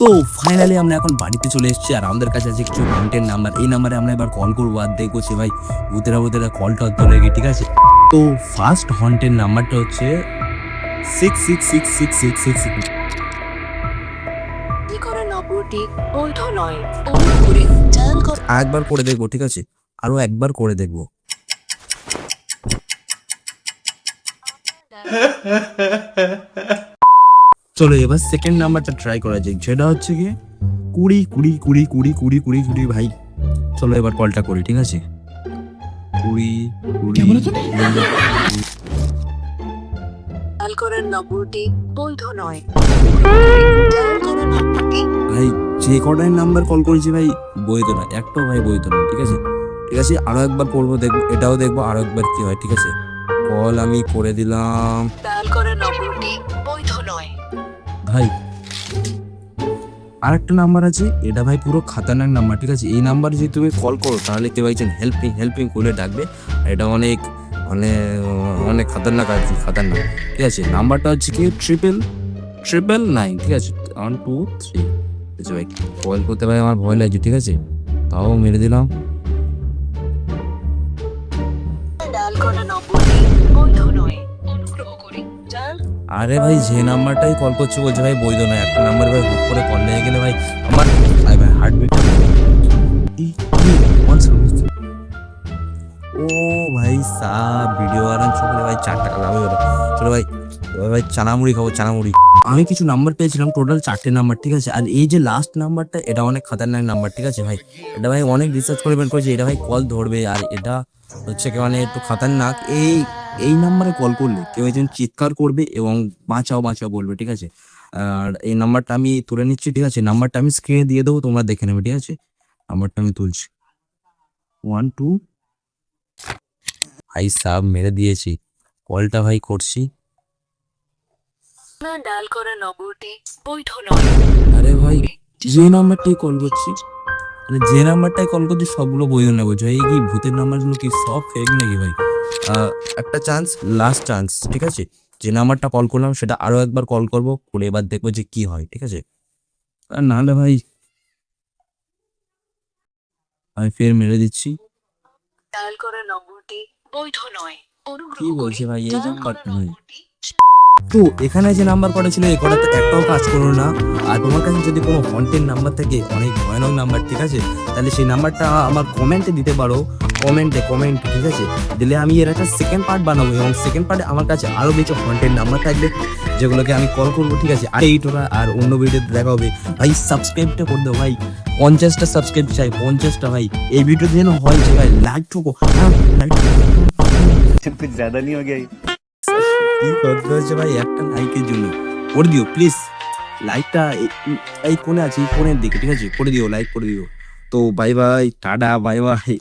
তো ফাইনালি আমরা এখন বাড়িতে চলে এসেছি আর আমাদের কাছে আছে কিছু কন্টেন্ট নাম্বার। এই নাম্বারে আমরা এবার কল করবো আর দেখবো যে ভাই ভূতেরা কলটা ধরে গিয়ে, ঠিক আছে। তো ফার্স্ট হন্টেড নাম্বারটা হচ্ছে 66666666। একবার করে দেখবো, ঠিক আছে, আরো একবার করে দেখবো। চলো এবার সেকেন্ড নাম্বারটা ট্রাই করা যাক, যেটা হচ্ছে কি 20 ভাই। চলো এবার কলটা করি, ঠিক আছে। 20 ভাই, যে কটাই নাম্বার কল করেছি ভাই বৈধ না, একটাও ভাই বৈধ না, ঠিক আছে। ঠিক আছে, আরো একবার করবো, দেখবো, এটাও দেখবো আরো একবার কি হয়, ঠিক আছে। কল আমি করে দিলাম ভাই। আর একটা নাম্বার আছে, এটা ভাই পুরো খাতারনাক নাম্বার, ঠিক আছে। এই নাম্বার যদি তুমি কল করো তাহলে কেউ একজন হেল্পিং করে ডাকবে। এটা অনেক অনেক খাতারনাক আর কি, খাতারনাক, ঠিক আছে। নাম্বারটা হচ্ছে কি 999, ঠিক আছে, 1 2 3। ঠিক আছে ভাই, কল করতে ভাই আমার ভয় লাগছে, ঠিক আছে, তাও মেরে দিলাম। আরে ভাই, যে নাম্বারটাই কল করছে বলছে ভাই বৈধ নয়। একটা নাম্বার ভাই হুট করে কল লেগে গেলে ভাই আমার ভাই হার্টবিট। ও ভাই সাব ভিডিও আরাম চলে ভাই, 4 টাকা লাভ হয়ে গেল। চলো ভাই, ভাই চানামুড়ি খাবো, চানামুড়ি। আমি কিছু নাম্বার পেয়েছিলাম, টোটাল 4টে নাম্বার, ঠিক আছে। আর এই যে লাস্ট নাম্বারটা, এটা অনেক খতরনাক নাম্বার, ঠিক আছে ভাই। এটা ভাই অনেক রিসার্চ করে বের করেছে, এটা ভাই কল ধরবে। আর এটা হচ্ছে কি মানে একটু খতরনাক। এই নাম্বারে কল করলে কেউ একজন চিৎকার করবে এবং বাঁচাও বলবে, ঠিক আছে। আর এই নাম্বারটা আমি তুলে নিচ্ছি, ঠিক আছে। নাম্বারটা আমি স্ক্রিনে দিয়ে দেবো, তোমরা দেখে নেবে, ঠিক আছে। নাম্বারটা আমি তুলছি, 1 2। ভাই সাব মেরে দিয়েছি, কলটা ভাই করছি। আরে ভাই, যে নাম্বারটাই কল করছি, মানে যে নাম্বারটাই কল করছি সবগুলো বৈধ না, বলছো এই কি ভূতের নাম্বারগুলো কি সব ফেক নাকি ভাই? একটা চান্স, লাস্ট চান্স, ঠিক আছে। যে নাম্বারটা কল করলাম সেটা আরো একবার কল করবো, করে এবার দেখবো যে কি হয়, ঠিক আছে। আর নাহলে ভাই আমি ফের মেরে দিচ্ছি। কি বলছে ভাই, এই নাম্বারটা নয়। তো এখানে যে নাম্বার কটা ছিল, এই কটা তো একটাও কাজ করলো না। আর তোমার কাছে যদি কোনো কন্টেন্ট নাম্বার থাকে, অনেক ভয়ানক নাম্বার, ঠিক আছে, তাহলে সেই নাম্বারটা আমার কমেন্টে দিতে পারো, কমেন্টে, ঠিক আছে। দিলে আমি এর একটা সেকেন্ড পার্ট বানাবো, এবং সেকেন্ড পার্টে আমার কাছে আরো বেশি কন্টেন্ট নাম্বার থাকবে যেগুলোকে আমি কল করবো, ঠিক আছে। আর এইটা আর অন্য ভিডিওতে দেখা হবে। ভাই সাবস্ক্রাইবটা করে দাও ভাই, 50টা সাবস্ক্রাইব চাই, 50টা ভাই। এই ভিডিও যেন হয় যে ভাই লাইক ঠোকো, कुछ ज्यादा नहीं हो गया ये? কি করতে হচ্ছে ভাই, একটা লাইকের জন্য করে দিও প্লিজ। লাইকটা এই কোণে আছে, এই কোণের দিকে, ঠিক আছে, করে দিও, লাইক করে দিও। তো bye bye, tata, bye bye.